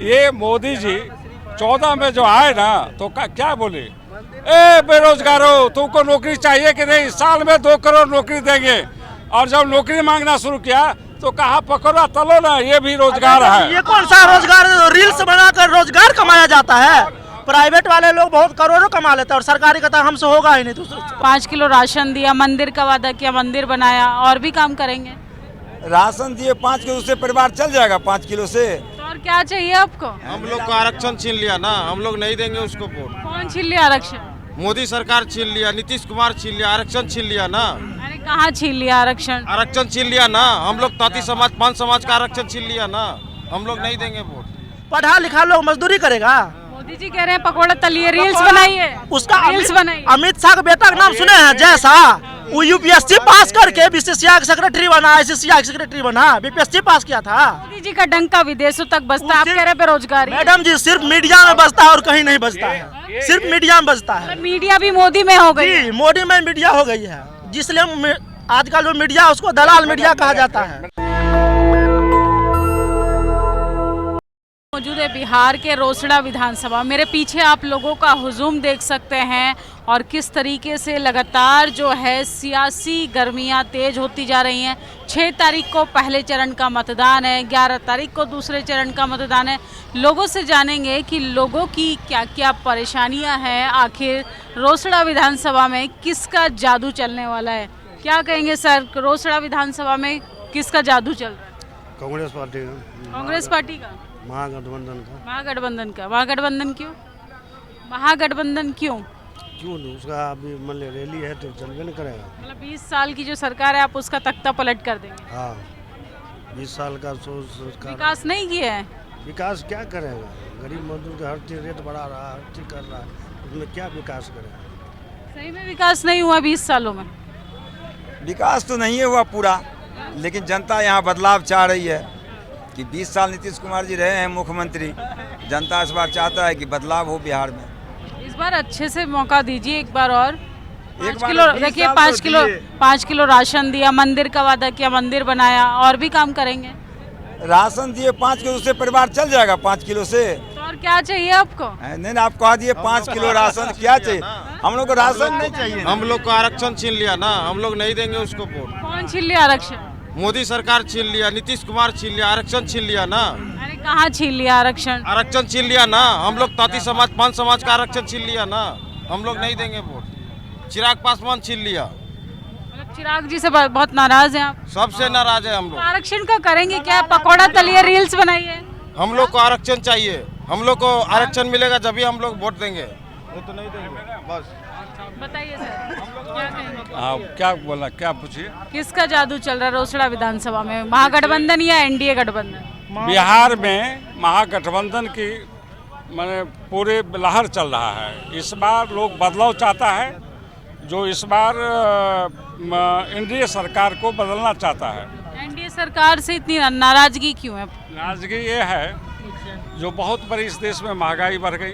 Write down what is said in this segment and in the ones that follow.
ये मोदी जी 14 में जो आए ना तो क्या बोले, ए बेरोजगारों तुमको नौकरी चाहिए कि नहीं, साल में 2 करोड़ नौकरी देंगे। और जब नौकरी मांगना शुरू किया तो कहा पकड़ो तलो ना, ये भी रोजगार है। ये कौन सा रोजगार, रील्स बनाकर रोजगार कमाया जाता है। प्राइवेट वाले लोग बहुत करोड़ों कमा लेते हैं और सरकारी का हमसे होगा ही नहीं। तो 5 किलो राशन दिया, मंदिर का वादा किया, मंदिर बनाया, और भी काम करेंगे। राशन दिए 5 किलो से परिवार चल जाएगा, 5 किलो से। तो और क्या चाहिए आपको? हम लोग को आरक्षण छीन लिया ना, हम लोग नहीं देंगे उसको वोट। कौन छीन लिया आरक्षण? मोदी सरकार छीन लिया, नीतीश कुमार छीन लिया, आरक्षण छीन लिया ना। अरे कहाँ छीन लिया आरक्षण? आरक्षण छीन लिया ना, हम लोग ताती समाज, 5 समाज का आरक्षण छीन लिया ना, हम लोग नहीं देंगे वोट। पढ़ा लिखा लोग मजदूरी करेगा। मोदी जी कह रहे हैं पकौड़ा तलिए, रील्स बनाइए। उसका रील्स बनाइए। अमित शाह का बेटा का नाम सुने हैं? जैसा वो यूपीएससी पास करके बीसीसीआई सेक्रेटरी बना, आईसीसीआई सेक्रेटरी बना, बीपीएससी पास किया था। मोदी जी का डंका विदेशों तक बजता है, आप कह रहे बेरोजगारी। मैडम जी सिर्फ मीडिया में बजता है और कहीं नहीं बजता है, सिर्फ मीडिया में बजता है। मीडिया भी मोदी में हो गई। जी, मोदी में मीडिया हो गई है, जिसलिए आजकल जो मीडिया उसको दलाल मीडिया कहा जाता है। मौजूद है बिहार के रोसड़ा विधानसभा। मेरे पीछे आप लोगों का हुजूम देख सकते हैं और किस तरीके से लगातार जो है सियासी गर्मियां तेज होती जा रही हैं। 6 तारीख को पहले चरण का मतदान है, 11 तारीख को दूसरे चरण का मतदान है। लोगों से जानेंगे कि लोगों की क्या क्या परेशानियां हैं, आखिर रोसड़ा विधानसभा में किसका जादू चलने वाला है। क्या कहेंगे सर, रोसड़ा विधानसभा में किसका जादू चल रहा है? कांग्रेस पार्टी का। कांग्रेस पार्टी का? महागठबंधन का। महागठबंधन का। महागठबंधन क्यों? महागठबंधन क्यों? क्यों उसका अभी मान रैली है तो चलबे नहीं करेगा। मतलब 20 साल की जो सरकार है आप उसका तख्ता पलट कर देंगे? हाँ, 20 साल का सोच विकास नहीं किया है। विकास क्या करेगा? गरीब मजदूर का हर चीज रेट बढ़ा रहा है, हर चीज कर रहा है, उसमें क्या विकास करेगा? सही में विकास नहीं हुआ 20 सालों में? विकास तो नहीं हुआ पूरा, लेकिन जनता यहाँ बदलाव चाह रही है कि 20 साल नीतीश कुमार जी रहे हैं मुख्यमंत्री। जनता इस बार चाहता है कि बदलाव हो बिहार में। इस बार अच्छे से मौका दीजिए एक बार और। 5 बार किलो 20 देखिए, साल 5 तो किलो दिए। 5 किलो राशन दिया, मंदिर का वादा किया, मंदिर बनाया, और भी काम करेंगे। राशन दिए 5 किलो से परिवार चल जाएगा, 5 किलो से। तो और क्या चाहिए आपको? नहीं, आप कहा दिए 5 किलो राशन, क्या चाहिए? हम लोग को राशन नहीं चाहिए। हम लोग को आरक्षण छीन लिया ना, हम लोग नहीं देंगे उसको वोट। कौन छीन लिया आरक्षण? मोदी सरकार छीन लिया, नीतीश कुमार छीन लिया, आरक्षण छीन लिया ना। अरे कहाँ छीन लिया आरक्षण? आरक्षण छीन लिया ना, हम लोग ताती समाज, 5 समाज का आरक्षण छीन लिया ना, हम लोग नहीं देंगे वोट। चिराग पासवान छीन लिया। मतलब चिराग जी से बहुत नाराज हैं आप? सबसे नाराज है हम लोग। आरक्षण का करेंगे क्या? पकौड़ा तलिए, रील्स बनाइए। हम लोग को आरक्षण चाहिए, हम लोग को आरक्षण मिलेगा जब भी हम लोग वोट देंगे, नहीं तो नहीं देंगे। बस बताइए सर, क्या कहेंगे? हाँ, क्या बोला, क्या पूछिए? किसका जादू चल रहा है रोसड़ा विधानसभा में? महागठबंधन या एनडीए गठबंधन? बिहार में महागठबंधन की माने पूरे लहर चल रहा है। इस बार लोग बदलाव चाहता है, जो इस बार एनडीए सरकार को बदलना चाहता है। एनडीए सरकार से इतनी नाराजगी क्यों है? नाराजगी ये है जो बहुत बड़ी इस देश में महंगाई बढ़ गई,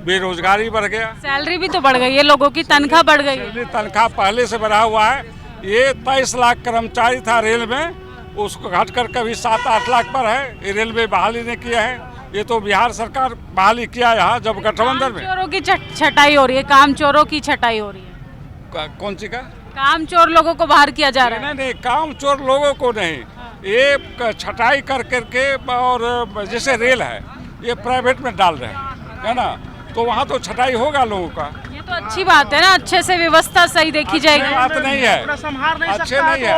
बेरोजगारी बढ़ गया, सैलरी भी तो बढ़ गई है, लोगों की तनख्वाह बढ़ गई है। तनख्वाह पहले से बढ़ा हुआ है। ये 23 लाख कर्मचारी था रेल में, उसको घट कर कभी 7-8 लाख पर है। ये रेलवे बहाली ने किया है, ये तो बिहार सरकार बहाली किया यहाँ जब गठबंधन में। चोरों की छटाई हो रही है, काम चोरों की छटाई हो रही है। कौन सी का? काम चोर लोगों को बाहर किया जा रहा है। नहीं, काम चोर लोगों को नहीं, ये छटाई कर करके, और जैसे रेल है ये प्राइवेट में डाल रहे हैं, है ना, तो वहाँ तो छटाई होगा लोगों का। ये तो अच्छी बात है ना, अच्छे से व्यवस्था सही देखी जाएगी। बात नहीं है, अपना संभाल नहीं अच्छे सकता नहीं है,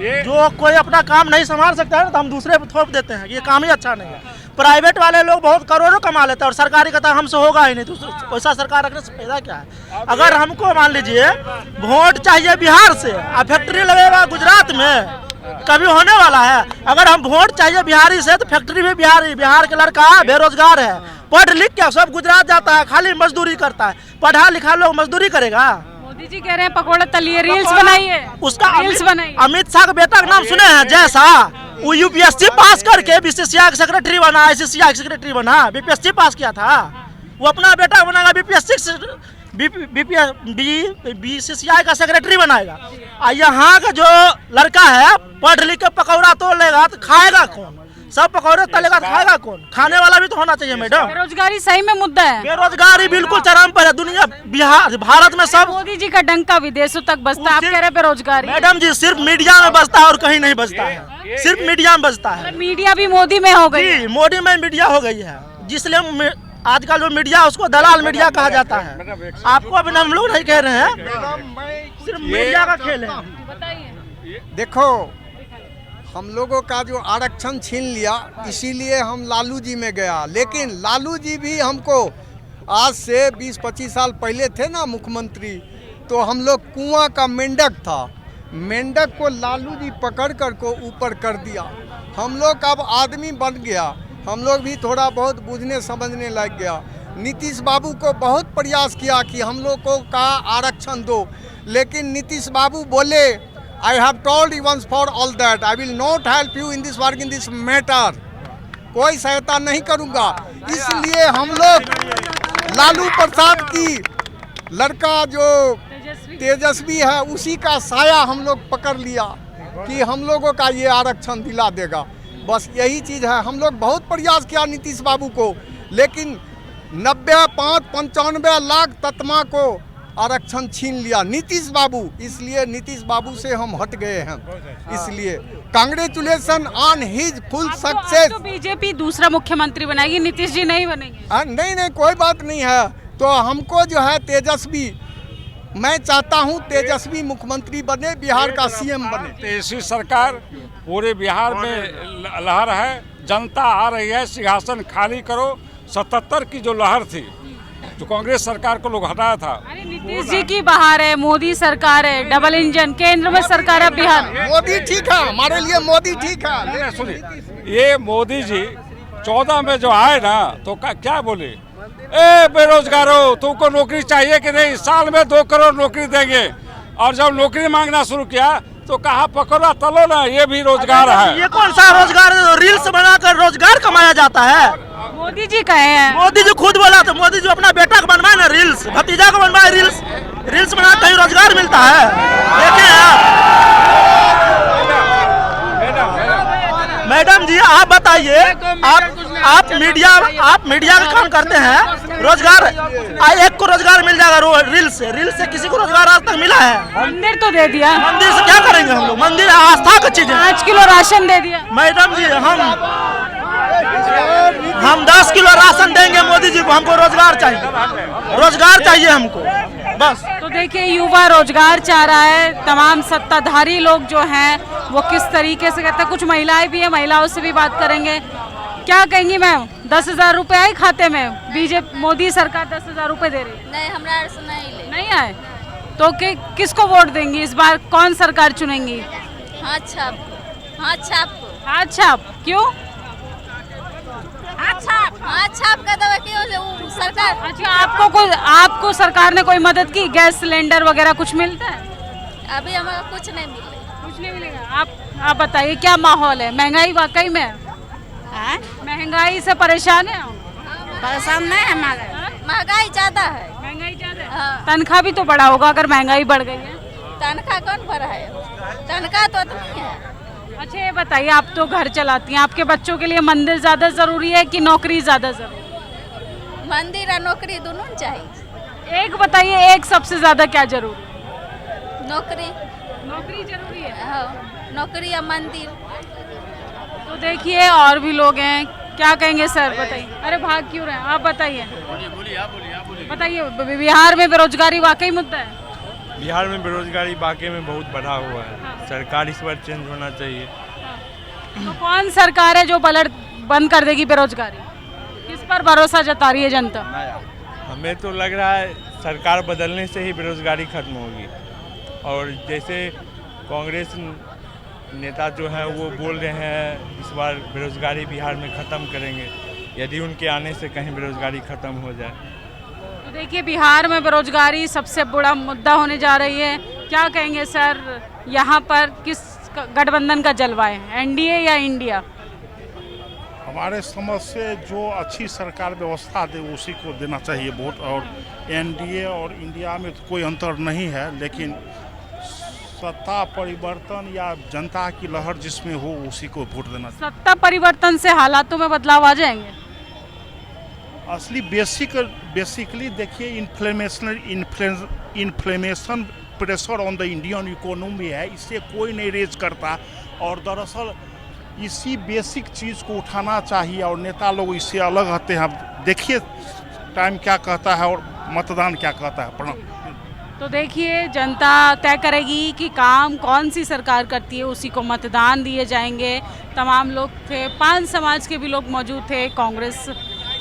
है। जो कोई अपना काम नहीं संभाल सकता है तो हम दूसरे पे थोप देते हैं, ये काम ही अच्छा नहीं है। प्राइवेट वाले लोग बहुत करोड़ों कमा लेते हैं और सरकारी का हमसे होगा ही नहीं। तो वैसा सरकार रखने से फायदा क्या है? अगर हमको मान लीजिए वोट चाहिए बिहार से, और फैक्ट्री लगेगा गुजरात में, कभी होने वाला है? अगर हम वोट चाहिए बिहारी से तो फैक्ट्री भी बिहार के लड़का बेरोजगार है, पढ़ लिख के सब गुजरात जाता है, खाली मजदूरी करता है। पढ़ा लिखा लोग मजदूरी करेगा। मोदी जी कह रहे हैं पकौड़ा तलिए, रील्स बनाइए। उसका रील्स बनाइए। अमित शाह का बेटा का नाम सुने हैं? जैसा वो यूपीएससी पास करके बीसीसीआई सेक्रेटरी बना, आईसीसीआई सेक्रेटरी बना, बीपीएससी पास किया था। वो अपना बेटा बनाएगा बीसीसीआई का सेक्रेटरी बनाएगा। और यहाँ का जो लड़का है पढ़ लिख के पकौड़ा तोड़ लेगा तो खाएगा कौन? सब पकौड़े तलेगा खाएगा कौन? खाने वाला भी तो होना चाहिए मैडम। बेरोजगारी सही में मुद्दा है। बेरोजगारी बिल्कुल चरम पर है। दुनिया बिहार भारत में सब मोदी जी का डंका विदेशों तक बजता है, आप कह रहे हैं बेरोजगारी। मैडम जी सिर्फ मीडिया में बजता है और कहीं नहीं बजता है, सिर्फ मीडिया में बजता है। मीडिया भी मोदी में हो गई है। जी मोदी में मीडिया हो गई है, जिसलिए आजकल जो मीडिया उसको दलाल मीडिया कहा जाता है। आपको अभी हम लोग नहीं कह रहे हैं, सिर्फ मीडिया का खेल है। बताइए। देखो, हम लोगों का जो आरक्षण छीन लिया, इसीलिए हम लालू जी में गया। लेकिन लालू जी भी हमको आज से 20-25 साल पहले थे ना मुख्यमंत्री, तो हम लोग कुआं का मेंढक था, मेंढक को लालू जी पकड़ कर को ऊपर कर दिया। हम लोग अब आदमी बन गया, हम लोग भी थोड़ा बहुत बुझने समझने लग गया। नीतीश बाबू को बहुत प्रयास किया कि हम लोग को का आरक्षण दो, लेकिन नीतीश बाबू बोले, I have told you once for all that I will not help you in this work in this matter. कोई सहायता नहीं करूंगा। इसलिए हम लोग लालू प्रसाद की लड़का जो तेजस्वी है, उसी का साया हम लोग पकड़ लिया कि हम लोगों का ये आरक्षण दिला देगा। बस यही चीज़ है। हम लोग बहुत प्रयास किया नीतीश बाबू को, लेकिन 95 लाख तत्मा को आरक्षण छीन लिया नीतीश बाबू। इसलिए नीतीश बाबू से हम हट गए हैं। इसलिए congratulation on his full success. तो बीजेपी दूसरा मुख्यमंत्री बनाएगी, नीतीश जी नहीं बनेंगे? नहीं, कोई बात नहीं है। तो हमको जो है तेजस्वी, मैं चाहता हूं तेजस्वी मुख्यमंत्री बने, बिहार का सीएम बने। तेजस्वी सरकार पूरे बिहार में लहर है, जनता आ रही है, सिंहासन खाली करो। 77 की जो लहर थी, जो कांग्रेस सरकार को लोग हटाया था, अरे नीतीश जी की बहार है, मोदी सरकार है, डबल इंजन, केंद्र में सरकार है, बिहार। मोदी ठीक है, हमारे लिए मोदी ठीक है। सुनिए, ये मोदी जी 14 में जो आए ना, तो क्या बोले, ए बेरोजगारों, तुमको नौकरी चाहिए कि नहीं, साल में 2 करोड़ नौकरी देंगे। और जब नौकरी मांगना शुरू किया तो कहा पकौड़ा तलो ना, ये भी रोजगार है। ये कौन सा रोजगार है? रील्स बनाकर रोजगार कमाया जाता है। मोदी जी कहे हैं। मोदी जी खुद बोला तो, मोदी जी अपना बेटा को बनवाए ना रील्स, भतीजा को बनवाए रील्स बना, कहीं रोजगार मिलता है? देखे मैडम जी, आप बताइए, आप मीडिया का काम करते हैं, रोजगार एक को रोजगार मिल जाएगा रील्स से किसी को रोजगार आज तक मिला है? मंदिर तो दे दिया। मंदिर से क्या करेंगे हम लोग? मंदिर आस्था का चीज है। 5 किलो राशन दे दिया। मैडम जी, हम 10 किलो राशन देंगे मोदी जी को, हमको रोजगार चाहिए हमको, बस। तो देखिए, युवा रोजगार चाह रहा है, तमाम सत्ताधारी लोग जो हैं वो किस तरीके से कहते हैं। कुछ महिलाएं भी हैं, महिलाओं से भी बात करेंगे। क्या कहेंगी मैम? 10,000 रुपए आए खाते में? बीजेपी मोदी सरकार 10,000 रुपए दे रही है। नहीं, हमरा नहीं आए तो किसको वोट देंगी इस बार? कौन सरकार चुनेंगी? हाथ छाप। क्यों हाथ छाप का दवा क्यों सरकार? अच्छा, आपको सरकार ने कोई मदद की? गैस सिलेंडर वगैरह कुछ मिलता है? अभी हमें कुछ नहीं मिले। कुछ नहीं मिलेगा। आप बताइए, क्या माहौल है? महंगाई वाकई में महंगाई से परेशान है? परेशान नहीं है, महंगाई ज्यादा है। महंगाई ज्यादा है। हाँ। तनख्वाह भी तो बढ़ा होगा अगर महंगाई बढ़ गई है। तनख्वाह कौन बढ़ा है? तनख्वाह तो नहीं है। अच्छा, ये बताइए, आप तो घर चलाती हैं, आपके बच्चों के लिए मंदिर ज्यादा जरूरी है कि नौकरी ज्यादा जरूरी? मंदिर और नौकरी दोनों चाहिए। एक बताइए, एक सबसे ज्यादा क्या जरूरी? नौकरी जरूरी है। हाँ, नौकरी या मंदिर। तो देखिए, और भी लोग हैं, क्या कहेंगे सर? बताइए। अरे भाग क्यों रहे हैं? आप बताइए। बताइए, बिहार में बेरोजगारी वाकई मुद्दा है? बिहार में बेरोजगारी वाकई में बहुत बढ़ा हुआ है। हाँ। सरकार इस बार चेंज होना चाहिए। तो कौन सरकार है जो बंद कर देगी बेरोजगारी? किस पर भरोसा जता रही है जनता? हमें तो लग रहा है सरकार बदलने से ही बेरोजगारी खत्म होगी। और जैसे कांग्रेस नेता जो हैं वो बोल रहे हैं इस बार बेरोजगारी बिहार में ख़त्म करेंगे, यदि उनके आने से कहीं बेरोजगारी ख़त्म हो जाए। तो देखिए, बिहार में बेरोजगारी सबसे बड़ा मुद्दा होने जा रही है। क्या कहेंगे सर, यहाँ पर किस गठबंधन का जलवा है, एनडीए या इंडिया? हमारे समझ से जो अच्छी सरकार व्यवस्था दे उसी को देना चाहिए वोट। और एनडीए और इंडिया में तो कोई अंतर नहीं है, लेकिन सत्ता परिवर्तन या जनता की लहर जिसमें हो उसी को वोट देना चाहिए। सत्ता परिवर्तन से हालातों में बदलाव आ जाएंगे? असली बेसिकली देखिए inflammation pressure on the Indian economy है, इसे कोई नहीं रेज करता। और दरअसल इसी बेसिक चीज़ को उठाना चाहिए और नेता लोग इससे अलग हटते हैं। देखिए टाइम क्या कहता है और मतदान क्या कहता है। प्रणाम। तो देखिए, जनता तय करेगी कि काम कौन सी सरकार करती है, उसी को मतदान दिए जाएंगे। तमाम लोग थे, 5 समाज के भी लोग मौजूद थे। कांग्रेस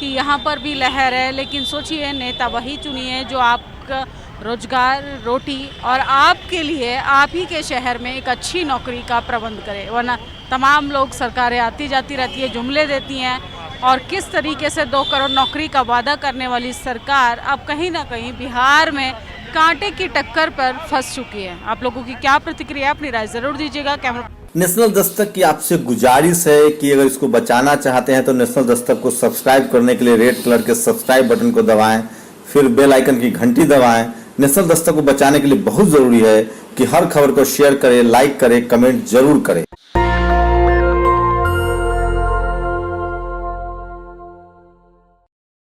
की यहाँ पर भी लहर है, लेकिन सोचिए नेता वही चुनिए जो आपका रोजगार, रोटी और आपके लिए आप ही के शहर में एक अच्छी नौकरी का प्रबंध करे। वरना तमाम लोग, सरकारें आती जाती रहती है, जुमले देती हैं, और किस तरीके से 2 करोड़ नौकरी का वादा करने वाली सरकार अब कहीं ना कहीं बिहार में कांटे की टक्कर पर फंस चुकी है। आप लोगों की क्या प्रतिक्रिया, अपनी राय जरूर दीजिएगा। कैमरा नेशनल दस्तक की आपसे गुजारिश है कि अगर इसको बचाना चाहते हैं तो नेशनल दस्तक को सब्सक्राइब करने के लिए रेड कलर के सब्सक्राइब बटन को दबाएं, फिर बेल आइकन की घंटी दबाएं। नेशनल दस्तक को बचाने के लिए बहुत जरूरी है कि हर खबर को शेयर करें, लाइक करें, कमेंट जरूर करें।